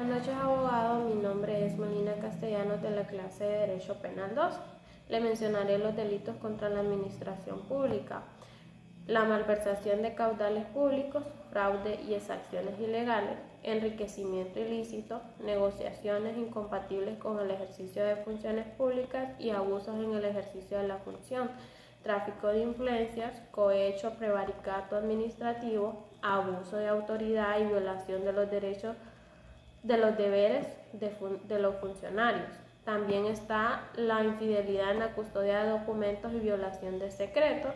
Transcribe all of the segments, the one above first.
Buenas noches, abogado. Mi nombre es Melina Castellanos, de la clase de Derecho Penal 2. Le mencionaré los delitos contra la administración pública: la malversación de caudales públicos, fraude y exacciones ilegales, enriquecimiento ilícito, negociaciones incompatibles con el ejercicio de funciones públicas y abusos en el ejercicio de la función, tráfico de influencias, cohecho, prevaricato administrativo, abuso de autoridad y violación de los derechos de los deberes de los funcionarios. También está la infidelidad en la custodia de documentos y violación de secretos,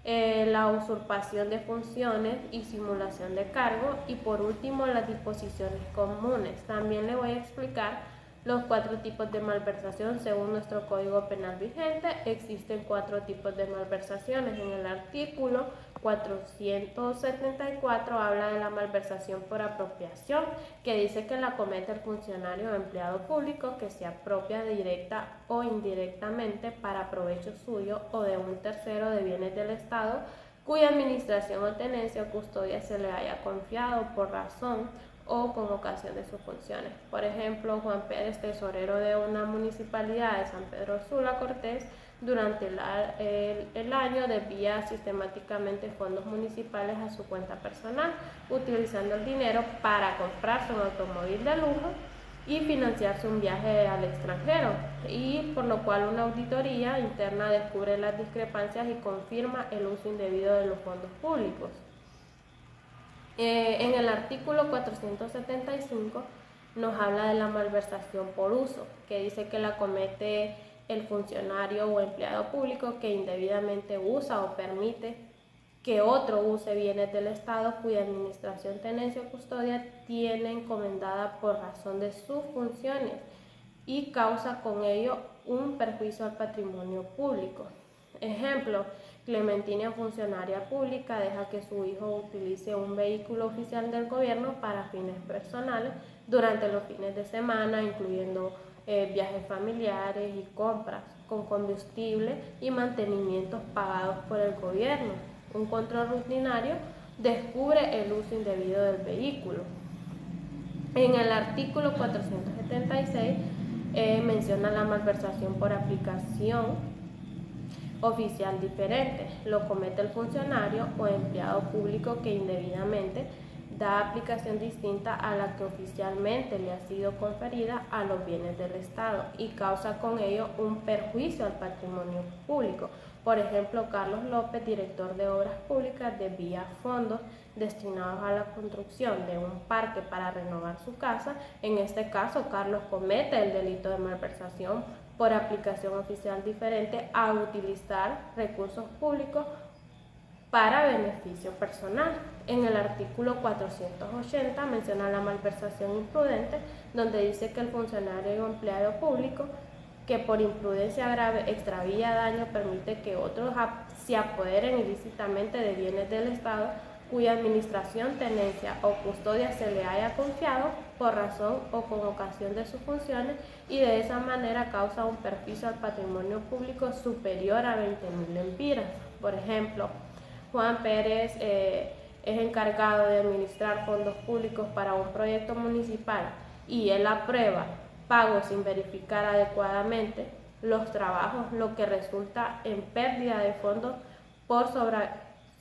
la usurpación de funciones y simulación de cargo, y por último las disposiciones comunes. También le voy a explicar los 4 tipos de malversación según nuestro Código Penal vigente. Existen 4 tipos de malversaciones. En el artículo 474 habla de la malversación por apropiación, que dice que la comete el funcionario o empleado público que se apropia directa o indirectamente para provecho suyo o de un tercero de bienes del Estado cuya administración o tenencia o custodia se le haya confiado por razón o con ocasión de sus funciones. Por ejemplo, Juan Pérez, tesorero de una municipalidad de San Pedro Sula Cortés, durante el año desvía sistemáticamente fondos municipales a su cuenta personal, utilizando el dinero para comprarse un automóvil de lujo y financiarse un viaje al extranjero, y por lo cual una auditoría interna descubre las discrepancias y confirma el uso indebido de los fondos públicos. En el artículo 475 nos habla de la malversación por uso, que dice que la comete el funcionario o empleado público que indebidamente usa o permite que otro use bienes del Estado cuya administración, tenencia o custodia tiene encomendada por razón de sus funciones y causa con ello un perjuicio al patrimonio público. Ejemplo: Clementina, funcionaria pública, deja que su hijo utilice un vehículo oficial del gobierno para fines personales durante los fines de semana, incluyendo viajes familiares y compras, con combustible y mantenimientos pagados por el gobierno. Un control rutinario descubre el uso indebido del vehículo. En el artículo 476 menciona la malversación por aplicación oficial diferente. Lo comete el funcionario o empleado público que indebidamente da aplicación distinta a la que oficialmente le ha sido conferida a los bienes del Estado y causa con ello un perjuicio al patrimonio público. Por ejemplo, Carlos López, director de Obras Públicas, desvía fondos destinados a la construcción de un parque para renovar su casa. En este caso, Carlos comete el delito de malversación por aplicación oficial diferente a utilizar recursos públicos para beneficio personal. En el artículo 480 menciona la malversación imprudente, donde dice que el funcionario o empleado público que por imprudencia grave extravía, daño, permite que otros se apoderen ilícitamente de bienes del Estado cuya administración, tenencia o custodia se le haya confiado por razón o con ocasión de sus funciones, y de esa manera causa un perjuicio al patrimonio público superior a 20.000 lempiras. Por ejemplo, Juan Pérez es encargado de administrar fondos públicos para un proyecto municipal y él aprueba pagos sin verificar adecuadamente los trabajos, lo que resulta en pérdida de fondos por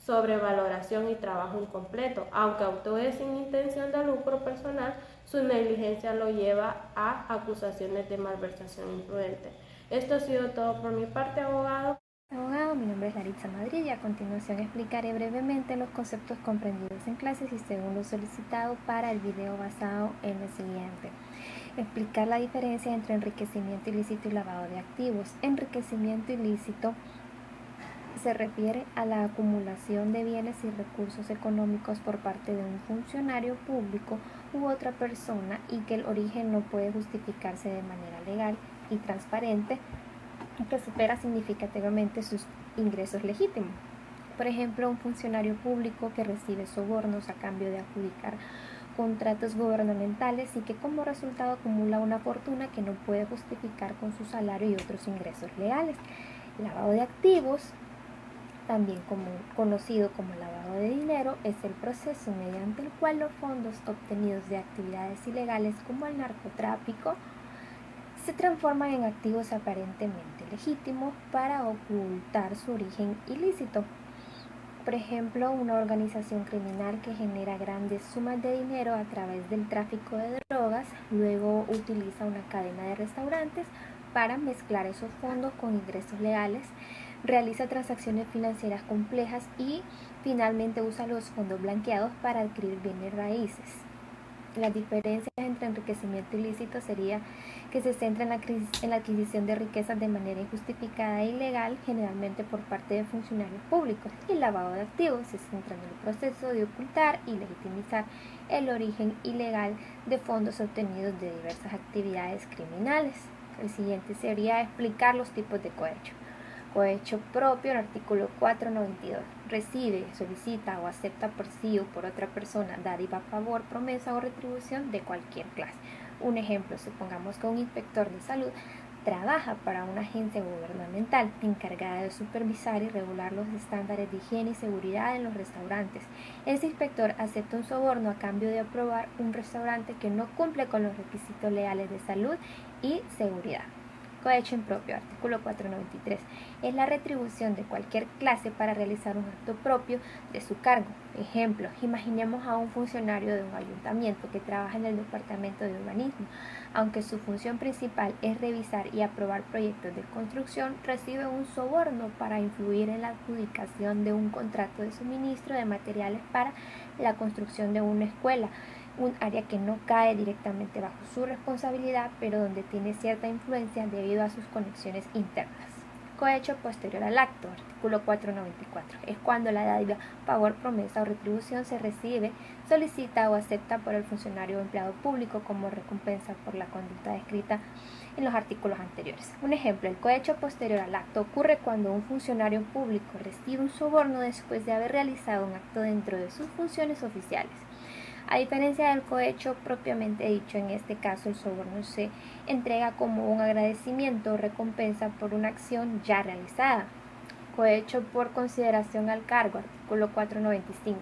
sobrevaloración y trabajo incompleto. Aunque actúe sin intención de lucro personal, su negligencia lo lleva a acusaciones de malversación imprudente. Esto ha sido todo por mi parte, abogado. Abogado, mi nombre es Laritza Madrid y a continuación explicaré brevemente los conceptos comprendidos en clases y según lo solicitado para el video basado en lo siguiente. Explicar la diferencia entre enriquecimiento ilícito y lavado de activos. Enriquecimiento ilícito se refiere a la acumulación de bienes y recursos económicos por parte de un funcionario público u otra persona y que el origen no puede justificarse de manera legal y transparente y que supera significativamente sus ingresos legítimos. Por ejemplo, un funcionario público que recibe sobornos a cambio de adjudicar contratos gubernamentales y que como resultado acumula una fortuna que no puede justificar con su salario y otros ingresos legales. Lavado de activos también conocido como lavado de dinero, es el proceso mediante el cual los fondos obtenidos de actividades ilegales como el narcotráfico se transforman en activos aparentemente legítimos para ocultar su origen ilícito. Por ejemplo, una organización criminal que genera grandes sumas de dinero a través del tráfico de drogas, luego utiliza una cadena de restaurantes para mezclar esos fondos con ingresos legales, realiza transacciones financieras complejas y finalmente usa los fondos blanqueados para adquirir bienes raíces. Las diferencias entre enriquecimiento ilícito sería que se centra en la adquisición de riquezas de manera injustificada e ilegal, generalmente por parte de funcionarios públicos, y el lavado de activos se centra en el proceso de ocultar y legitimizar el origen ilegal de fondos obtenidos de diversas actividades criminales. El siguiente sería explicar los tipos de cohecho. Cohecho propio, el artículo 492. Recibe, solicita o acepta por sí o por otra persona dádiva, favor, promesa o retribución de cualquier clase. Un ejemplo, supongamos que un inspector de salud trabaja para una agencia gubernamental encargada de supervisar y regular los estándares de higiene y seguridad en los restaurantes. Ese inspector acepta un soborno a cambio de aprobar un restaurante que no cumple con los requisitos legales de salud y seguridad. Cohecho impropio, artículo 493, es la retribución de cualquier clase para realizar un acto propio de su cargo. Ejemplo, imaginemos a un funcionario de un ayuntamiento que trabaja en el departamento de urbanismo. Aunque su función principal es revisar y aprobar proyectos de construcción, recibe un soborno para influir en la adjudicación de un contrato de suministro de materiales para la construcción de una escuela, un área que no cae directamente bajo su responsabilidad, pero donde tiene cierta influencia debido a sus conexiones internas. Cohecho posterior al acto, artículo 494, es cuando la dádiva, favor, promesa o retribución se recibe, solicita o acepta por el funcionario o empleado público como recompensa por la conducta descrita en los artículos anteriores. Un ejemplo, el cohecho posterior al acto ocurre cuando un funcionario público recibe un soborno después de haber realizado un acto dentro de sus funciones oficiales. A diferencia del cohecho propiamente dicho, en este caso el soborno se entrega como un agradecimiento o recompensa por una acción ya realizada. Cohecho por consideración al cargo, artículo 495.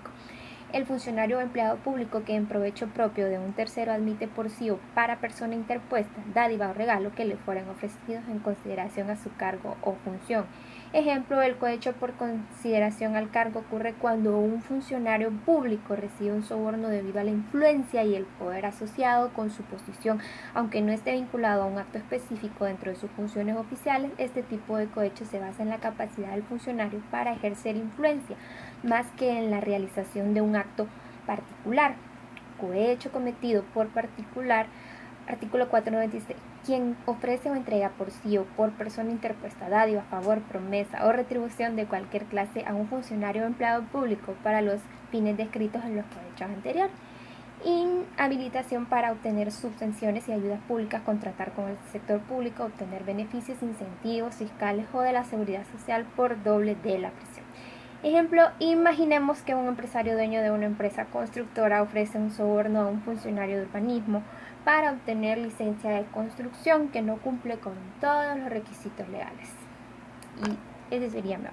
El funcionario o empleado público que en provecho propio de un tercero admite por sí o para persona interpuesta, dádiva o regalo que le fueran ofrecidos en consideración a su cargo o función. Ejemplo, el cohecho por consideración al cargo ocurre cuando un funcionario público recibe un soborno debido a la influencia y el poder asociado con su posición, aunque no esté vinculado a un acto específico dentro de sus funciones oficiales. Este tipo de cohecho se basa en la capacidad del funcionario para ejercer influencia, más que en la realización de un acto particular. Cohecho cometido por particular, artículo 496. Quien ofrece o entrega por sí o por persona interpuesta dádiva, favor, promesa o retribución de cualquier clase a un funcionario o empleado público para los fines descritos en los cohechos anteriores. Inhabilitación para obtener subvenciones y ayudas públicas, contratar con el sector público, obtener beneficios, incentivos fiscales o de la seguridad social por doble de la presión. Ejemplo, imaginemos que un empresario dueño de una empresa constructora ofrece un soborno a un funcionario de urbanismo para obtener licencia de construcción que no cumple con todos los requisitos legales. Y ese sería mi